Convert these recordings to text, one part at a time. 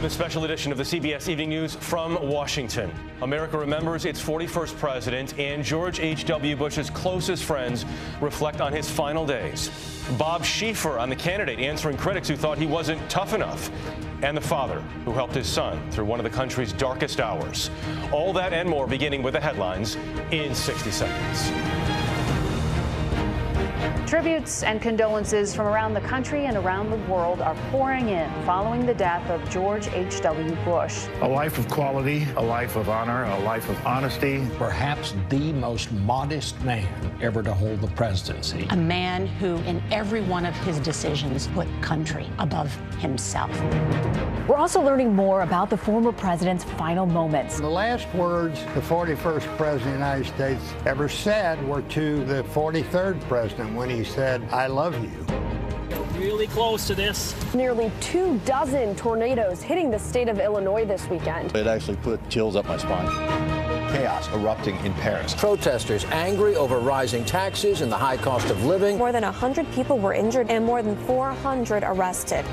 a special edition of the CBS Evening News from Washington. America remembers its 41st president, and George H.W. Bush's closest friends reflect on his final days. Bob Schieffer on the candidate, answering critics who thought he wasn't tough enough, and the father who helped his son through one of the country's darkest hours. All that and more, beginning with the headlines in 60 seconds. Tributes and condolences from around the country and around the world are pouring in following the death of George H.W. Bush. A life of quality, a life of honor, a life of honesty. Perhaps the most modest man ever to hold the presidency. A man who, in every one of his decisions, put country above himself. We're also learning more about the former president's final moments. The last words the 41st president of the United States ever said were to the 43rd president when he said, "I love you." Really close to this. Nearly 24 tornadoes hitting the state of Illinois this weekend. It actually put chills up my spine. Chaos erupting in Paris. Protesters angry over rising taxes and the high cost of living. More than 100 people were injured and more than 400 arrested.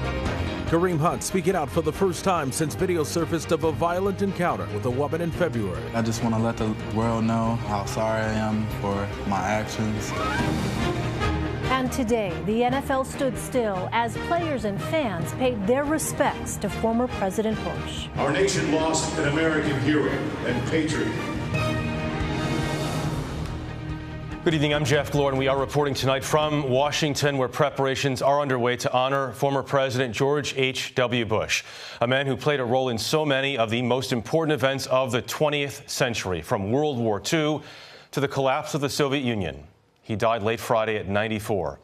Kareem Hunt speaking out for the first time since video surfaced of a violent encounter with a woman in February. I just want to let the world know how sorry I am for my actions. And today, the NFL stood still as players and fans paid their respects to former President Bush. Our nation lost an American hero and patriot. Good evening, I'm Jeff Glor, and we are reporting tonight from Washington, where preparations are underway to honor former President George H.W. Bush, a man who played a role in so many of the most important events of the 20th century, from World War II to the collapse of the Soviet Union. He died late Friday at 94.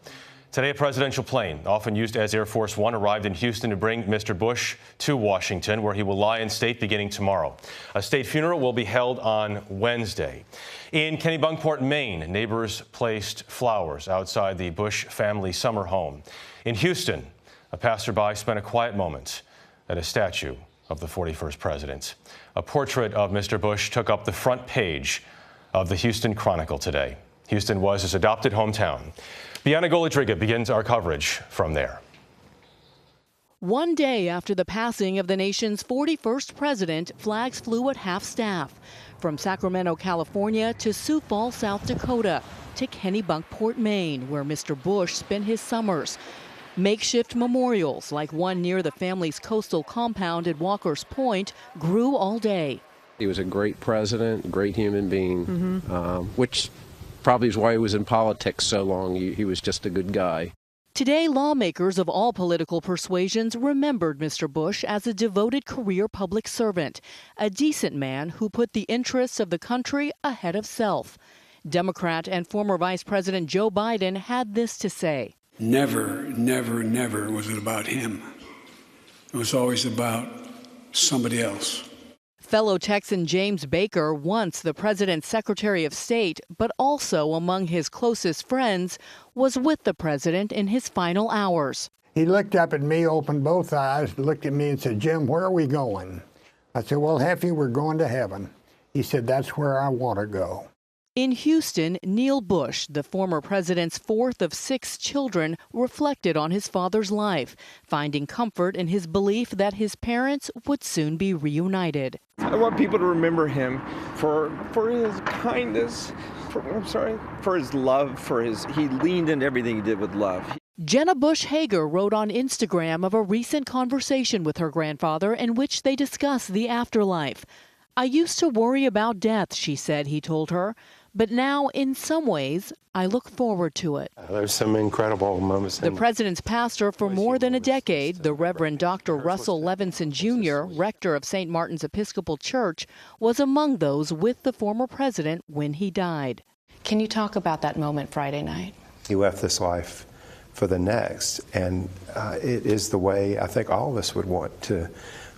Today, a presidential plane, often used as Air Force One, arrived in Houston to bring Mr. Bush to Washington, where he will lie in state beginning tomorrow. A state funeral will be held on Wednesday. In Kennebunkport, Maine, neighbors placed flowers outside the Bush family summer home. In Houston, a passerby spent a quiet moment at a statue of the 41st president. A portrait of Mr. Bush took up the front page of the Houston Chronicle today. Houston was his adopted hometown. Bianna Golodriga begins our coverage from there. One day after the passing of the nation's 41st president, flags flew at half-staff. From Sacramento, California to Sioux Falls, South Dakota, to Kennebunkport, Maine, where Mr. Bush spent his summers. Makeshift memorials, like one near the family's coastal compound at Walker's Point, grew all day. He was a great president, great human being, which probably is why he was in politics so long. He was just a good guy. Today, lawmakers of all political persuasions remembered Mr. Bush as a devoted career public servant, a decent man who put the interests of the country ahead of self. Democrat and former Vice President Joe Biden had this to say. Never, never, never was it about him. It was always about somebody else. Fellow Texan James Baker, once the president's Secretary of State, but also among his closest friends, was with the president in his final hours. He looked up at me, opened both eyes, looked at me and said, "Jim, where are we going?" I said, "Well, Heffy, we're going to heaven." He said, "That's where I want to go." In Houston, Neil Bush, the former president's fourth of 6 children, reflected on his father's life, finding comfort in his belief that his parents would soon be reunited. I want people to remember him for his kindness, for his love, he leaned into everything he did with love. Jenna Bush Hager wrote on Instagram of a recent conversation with her grandfather in which they discussed the afterlife. "I used to worry about death," she said he told her. "But now, in some ways, I look forward to it." There's some incredible moments. The president's pastor for more than a decade, the Reverend Dr. Russell Levinson Jr., rector of St. Martin's Episcopal Church, was among those with the former president when he died. Can you talk about that moment Friday night? He left this life for the next, and it is the way I think all of us would want to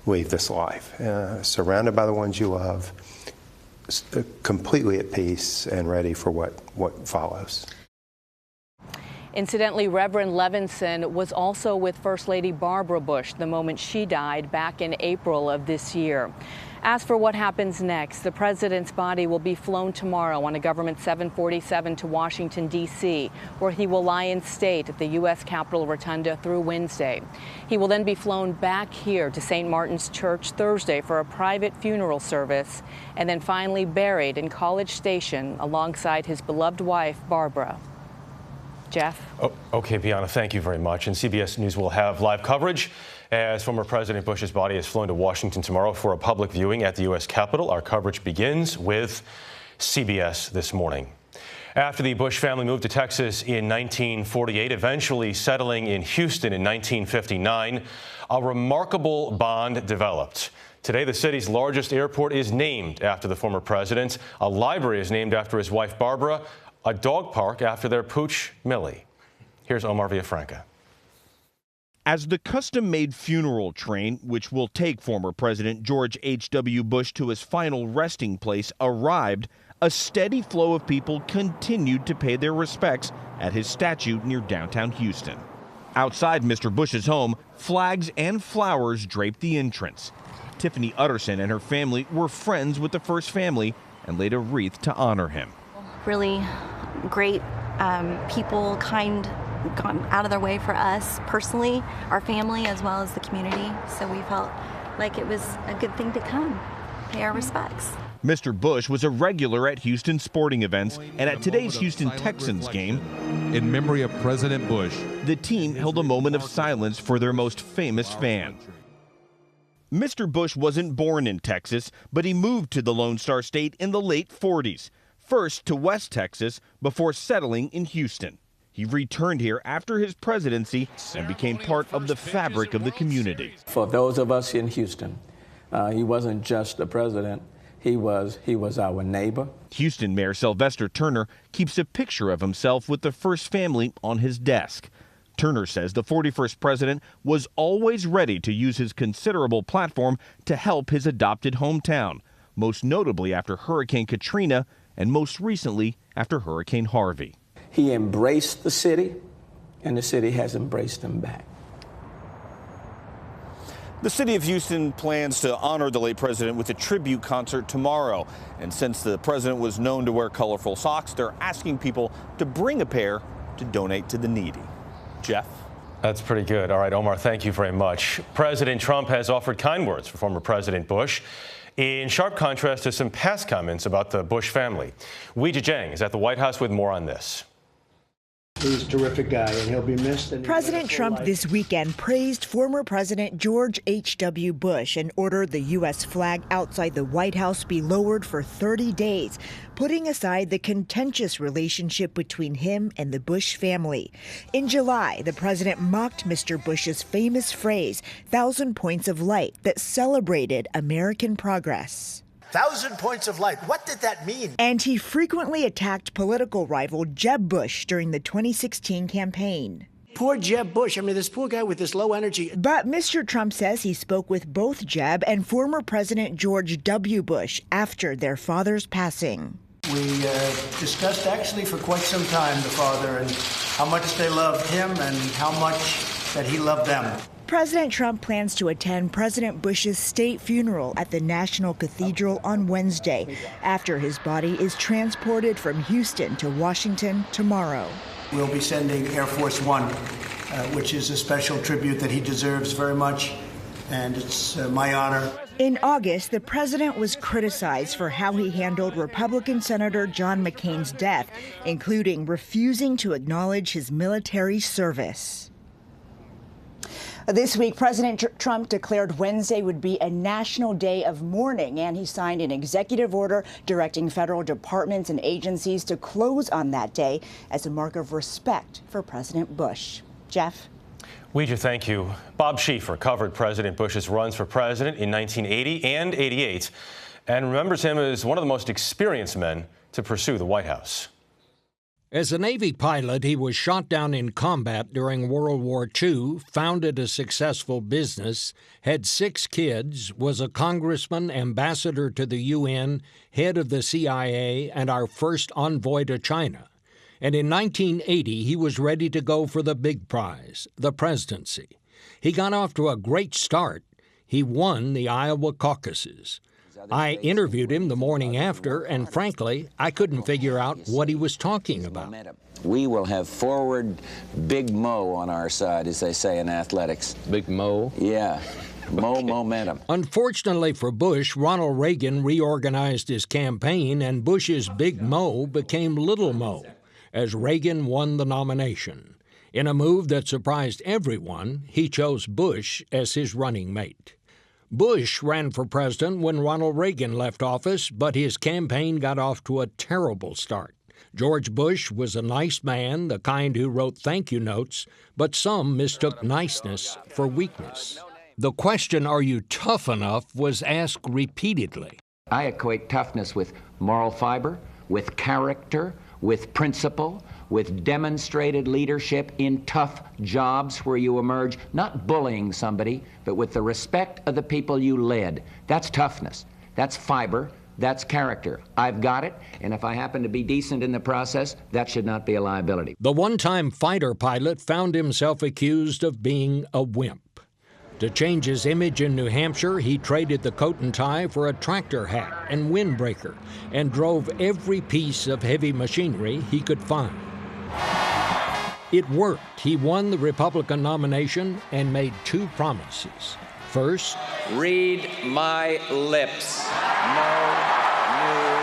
leave this life, surrounded by the ones you love, completely at peace and ready for what follows. Incidentally, Reverend Levinson was also with First Lady Barbara Bush the moment she died back in April of this year. As for what happens next, the president's body will be flown tomorrow on a government 747 to Washington, D.C., where he will lie in state at the U.S. Capitol Rotunda through Wednesday. He will then be flown back here to St. Martin's Church Thursday for a private funeral service, and then finally buried in College Station alongside his beloved wife, Barbara. Jeff? Oh, okay, Bianna, thank you very much. And CBS News will have live coverage as former President Bush's body is flown to Washington tomorrow for a public viewing at the U.S. Capitol. Our coverage begins with CBS This Morning. After the Bush family moved to Texas in 1948, eventually settling in Houston in 1959, a remarkable bond developed. Today, the city's largest airport is named after the former president. A library is named after his wife, Barbara. A dog park after their pooch, Millie. Here's Omar Villafranca. As the custom-made funeral train, which will take former President George H.W. Bush to his final resting place, arrived, a steady flow of people continued to pay their respects at his statue near downtown Houston. Outside Mr. Bush's home, flags and flowers draped the entrance. Tiffany Utterson and her family were friends with the first family and laid a wreath to honor him. Really great people, gone out of their way for us personally, our family, as well as the community. So we felt like it was a good thing to come, pay our respects. Mr. Bush was a regular at Houston sporting events, and at today's Houston Texans game, in memory of President Bush, the team held a moment of silence for their most famous fan. Mr. Bush wasn't born in Texas, but he moved to the Lone Star State in the late 40s. First to West Texas before settling in Houston. He returned here after his presidency and became part of the fabric of the community. For those of us in Houston, he wasn't just a president, he was our neighbor. Houston Mayor Sylvester Turner keeps a picture of himself with the first family on his desk. Turner says the 41st president was always ready to use his considerable platform to help his adopted hometown, most notably after Hurricane Katrina and most recently after Hurricane Harvey. He embraced the city, and the city has embraced him back. The city of Houston plans to honor the late president with a tribute concert tomorrow. And since the president was known to wear colorful socks, they're asking people to bring a pair to donate to the needy. Jeff? That's pretty good. All right, Omar, thank you very much. President Trump has offered kind words for former President Bush, in sharp contrast to some past comments about the Bush family. Weijia Jiang is at the White House with more on this. He's a terrific guy, and he'll be missed. President Trump this weekend praised former President George H.W. Bush and ordered the U.S. flag outside the White House be lowered for 30 days, putting aside the contentious relationship between him and the Bush family. In July, the president mocked Mr. Bush's famous phrase, 1,000 points of light, that celebrated American progress. 1,000 points of light. What did that mean? And he frequently attacked political rival Jeb Bush during the 2016 campaign. Poor Jeb Bush. I mean, this poor guy with this low energy. But Mr. Trump says he spoke with both Jeb and former President George W. Bush after their father's passing. We discussed actually for quite some time the father and how much they loved him and how much that he loved them. President Trump plans to attend President Bush's state funeral at the National Cathedral on Wednesday, after his body is transported from Houston to Washington tomorrow. We'll be sending Air Force One, which is a special tribute that he deserves very much, and it's my honor. In August, the president was criticized for how he handled Republican Senator John McCain's death, including refusing to acknowledge his military service. This week, President Trump declared Wednesday would be a national day of mourning, and he signed an executive order directing federal departments and agencies to close on that day as a mark of respect for President Bush. Jeff? Weijia, thank you. Bob Schieffer covered President Bush's runs for president in 1980 and 88 and remembers him as one of the most experienced men to pursue the White House. As a Navy pilot, he was shot down in combat during World War II, founded a successful business, had 6 kids, was a congressman, ambassador to the UN, head of the CIA, and our first envoy to China. And in 1980, he was ready to go for the big prize, the presidency. He got off to a great start. He won the Iowa caucuses. I interviewed him the morning after, and frankly, I couldn't figure out what he was talking about. We will have forward Big Mo on our side, as they say in athletics. Big Mo? Yeah. Mo momentum. Unfortunately for Bush, Ronald Reagan reorganized his campaign, and Bush's Big Mo became Little Mo as Reagan won the nomination. In a move that surprised everyone, he chose Bush as his running mate. Bush ran for president when Ronald Reagan left office, but his campaign got off to a terrible start. George Bush was a nice man, the kind who wrote thank you notes, but some mistook niceness for weakness. The question, "Are you tough enough?" was asked repeatedly. I equate toughness with moral fiber, with character, with principle, with demonstrated leadership in tough jobs where you emerge, not bullying somebody, but with the respect of the people you led. That's toughness. That's fiber. That's character. I've got it, and if I happen to be decent in the process, that should not be a liability. The one-time fighter pilot found himself accused of being a wimp. To change his image in New Hampshire, he traded the coat and tie for a tractor hat and windbreaker and drove every piece of heavy machinery he could find. It worked. He won the Republican nomination and made two promises. First, read my lips. No new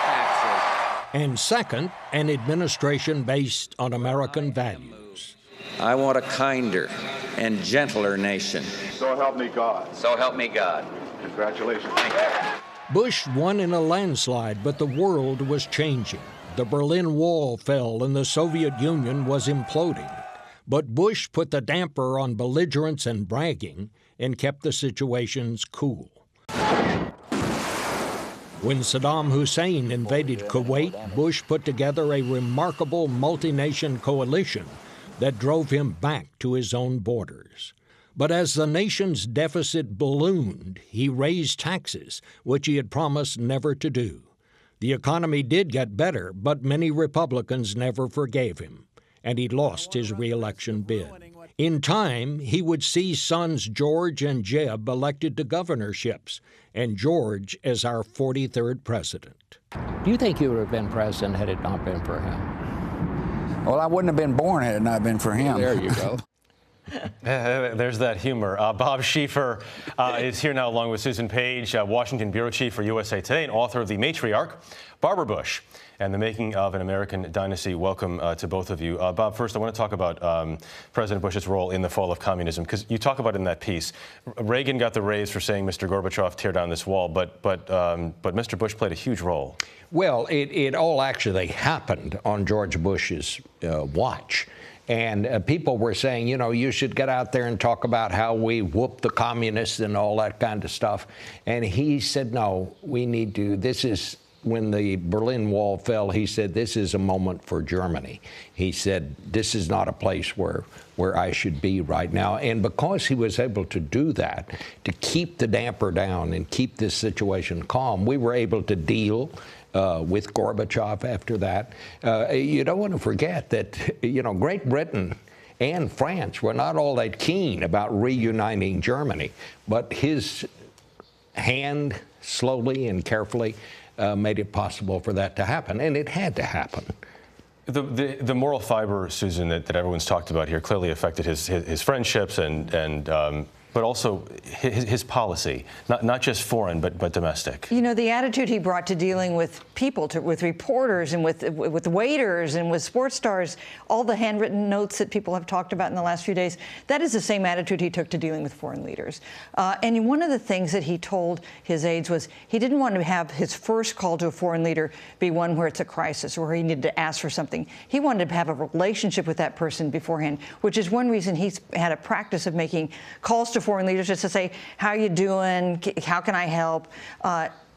taxes. And second, an administration based on American values. I want a kinder and gentler nation. So help me God. So help me God. Congratulations. Thank you. Bush won in a landslide, but the world was changing. The Berlin Wall fell and the Soviet Union was imploding. But Bush put the damper on belligerence and bragging and kept the situations cool. When Saddam Hussein invaded Kuwait, Bush put together a remarkable multi-nation coalition that drove him back to his own borders. But as the nation's deficit ballooned, he raised taxes, which he had promised never to do. The economy did get better, but many Republicans never forgave him, and he lost his re-election bid. In time, he would see sons George and Jeb elected to governorships, and George as our 43rd president. Do you think you would have been president had it not been for him? Well, I wouldn't have been born had it not been for him. There you go. There's that humor. Bob Schieffer is here now along with Susan Page, Washington bureau chief for USA Today and author of The Matriarch, Barbara Bush, and the Making of an American Dynasty. Welcome to both of you. Bob, first I want to talk about President Bush's role in the fall of communism, because you talk about it in that piece. Reagan got the raise for saying, Mr. Gorbachev, tear down this wall, but Mr. Bush played a huge role. Well, it all actually happened on George Bush's watch. And people were saying, you know, you should get out there and talk about how we whooped the communists and all that kind of stuff. And he said, no, we need to, this is, when the Berlin Wall fell, he said, this is a moment for Germany. He said, this is not a place where I should be right now. And because he was able to do that, to keep the damper down and keep this situation calm, we were able to deal with Gorbachev after that. You don't want to forget that, you know, Great Britain and France were not all that keen about reuniting Germany, but his hand slowly and carefully made it possible for that to happen, and it had to happen. The moral fiber, Susan, that everyone's talked about here clearly affected his friendships and but also his policy, not just foreign, but domestic. You know, the attitude he brought to dealing with people, with reporters and with waiters and with sports stars, all the handwritten notes that people have talked about in the last few days, that is the same attitude he took to dealing with foreign leaders. And one of the things that he told his aides was he didn't want to have his first call to a foreign leader be one where it's a crisis or where he needed to ask for something. He wanted to have a relationship with that person beforehand, which is one reason he's had a practice of making calls to foreign leaders just to say, how you doing? How can I help?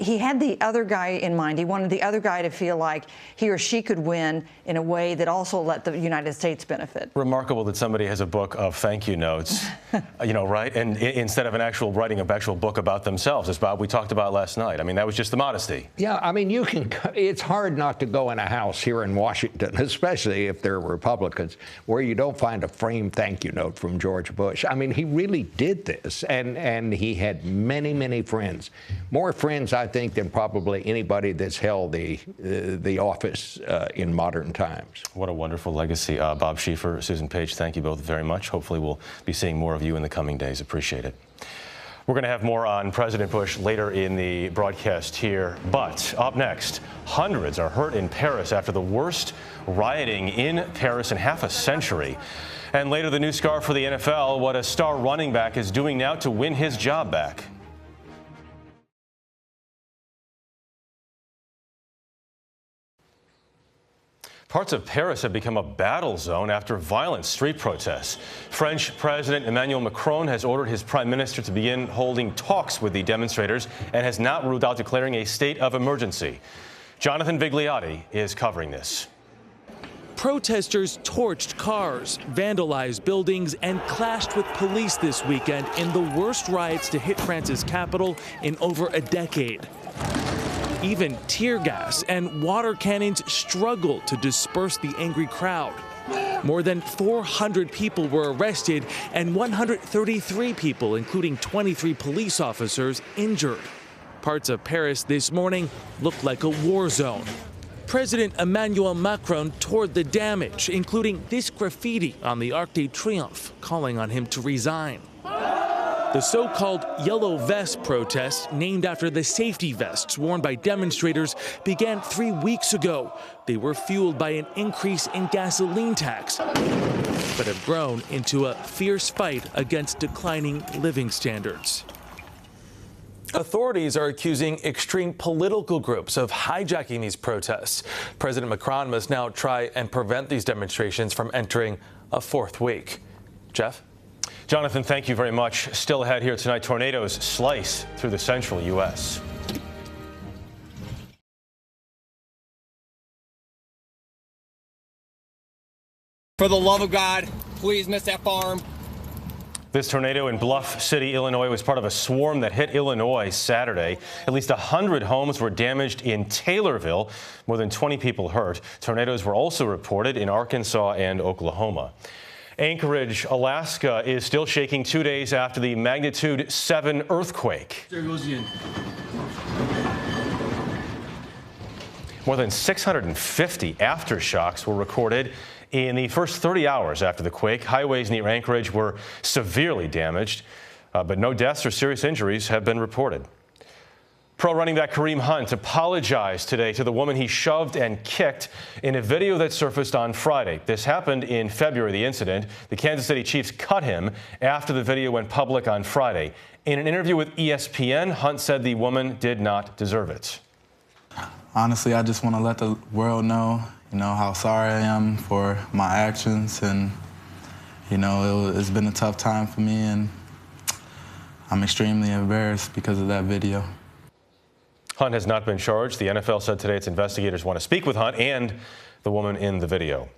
He had the other guy in mind. He wanted the other guy to feel like he or she could win in a way that also let the United States benefit. Remarkable that somebody has a book of thank you notes, you know, right? And instead of writing an actual book about themselves, as Bob, we talked about last night. I mean, that was just the modesty. Yeah, I mean, it's hard not to go in a house here in Washington, especially if they're Republicans, where you don't find a framed thank you note from George Bush. I mean, he really did this, and he had many, many friends. More friends, I I think, than probably anybody that's held the office in modern times. What a wonderful legacy. Bob Schieffer, Susan Page, thank you both very much. Hopefully we'll be seeing more of you in the coming days. Appreciate it. We're going to have more on President Bush later in the broadcast here. But up next, hundreds are hurt in Paris after the worst rioting in Paris in half a century. And later, the new scar for the NFL, what a star running back is doing now to win his job back. Parts of Paris have become a battle zone after violent street protests. French President Emmanuel Macron has ordered his prime minister to begin holding talks with the demonstrators and has not ruled out declaring a state of emergency. Jonathan Vigliotti is covering this. Protesters torched cars, vandalized buildings, and clashed with police this weekend in the worst riots to hit France's capital in over a decade. Even tear gas and water cannons struggled to disperse the angry crowd. More than 400 people were arrested and 133 people, including 23 police officers, injured. Parts of Paris this morning looked like a war zone. President Emmanuel Macron toured the damage, including this graffiti on the Arc de Triomphe, calling on him to resign. The so-called Yellow Vest protests, named after the safety vests worn by demonstrators, began 3 weeks ago. They were fueled by an increase in gasoline tax, but have grown into a fierce fight against declining living standards. Authorities are accusing extreme political groups of hijacking these protests. President Macron must now try and prevent these demonstrations from entering a fourth week. Jeff? Jonathan, thank you very much. Still ahead here tonight, tornadoes slice through the central U.S. For the love of God, please miss that farm. This tornado in Bluff City, Illinois, was part of a swarm that hit Illinois Saturday. At least 100 homes were damaged in Taylorville. More than 20 people hurt. Tornadoes were also reported in Arkansas and Oklahoma. Anchorage, Alaska is still shaking 2 days after the magnitude 7 earthquake. There goes the end. More than 650 aftershocks were recorded in the first 30 hours after the quake. Highways near Anchorage were severely damaged, but no deaths or serious injuries have been reported. Pro running back Kareem Hunt apologized today to the woman he shoved and kicked in a video that surfaced on Friday. This happened in February, the incident. The Kansas City Chiefs cut him after the video went public on Friday. In an interview with ESPN, Hunt said the woman did not deserve it. Honestly, I just want to let the world know, how sorry I am for my actions. And, it's been a tough time for me, and I'm extremely embarrassed because of that video. Hunt has not been charged. The NFL said today its investigators want to speak with Hunt and the woman in the video.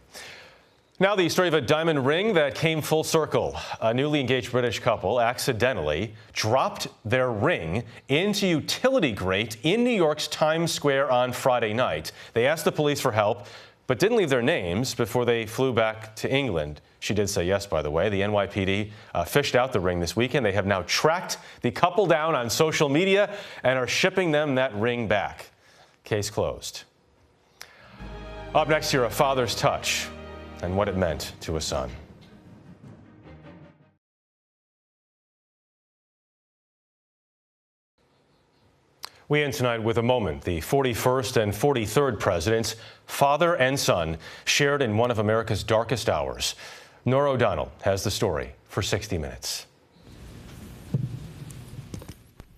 Now the story of a diamond ring that came full circle. A newly engaged British couple accidentally dropped their ring into utility grate in New York's Times Square on Friday night. They asked the police for help, but didn't leave their names before they flew back to England. She did say yes, by the way. The NYPD fished out the ring this weekend. They have now tracked the couple down on social media and are shipping them that ring back. Case closed. Up next here, a father's touch and what it meant to a son. We end tonight with a moment the 41st and 43rd presidents, father and son, shared in one of America's darkest hours. Norah O'Donnell has the story for 60 Minutes.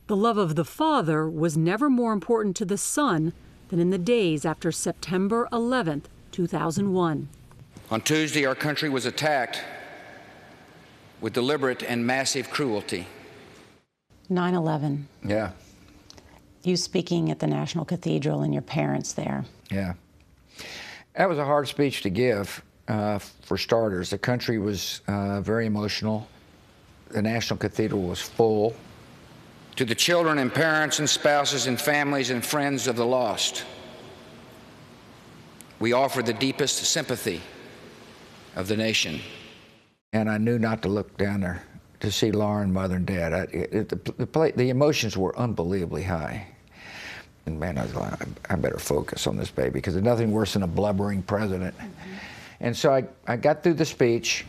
The love of the father was never more important to the son than in the days after September 11th, 2001. On Tuesday, our country was attacked with deliberate and massive cruelty. 9/11. Yeah. You speaking at the National Cathedral and your parents there. Yeah. That was a hard speech to give, for starters. The country was very emotional. The National Cathedral was full. To the children and parents and spouses and families and friends of the lost, we offer the deepest sympathy of the nation. And I knew not to look down there to see Lauren, mother and dad. The emotions were unbelievably high. And man, I was like, I better focus on this baby, because there's nothing worse than a blubbering president. And so I got through the speech,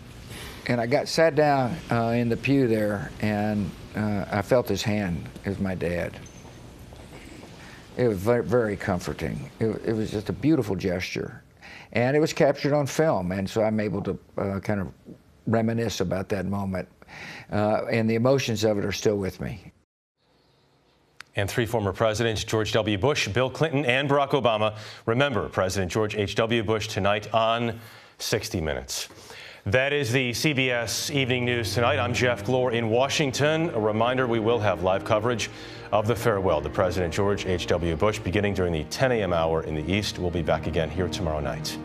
and I sat down in the pew there, and I felt his hand. It was my dad. It was very, very comforting. It was just a beautiful gesture. And it was captured on film, and so I'm able to kind of reminisce about that moment. And the emotions of it are still with me. And three former presidents, George W. Bush, Bill Clinton, and Barack Obama, remember President George H.W. Bush tonight on 60 Minutes. That is the CBS Evening News tonight. I'm Jeff Glor in Washington. A reminder, we will have live coverage of the farewell to President George H.W. Bush beginning during the 10 a.m. hour in the East. We'll be back again here tomorrow night.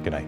Good night.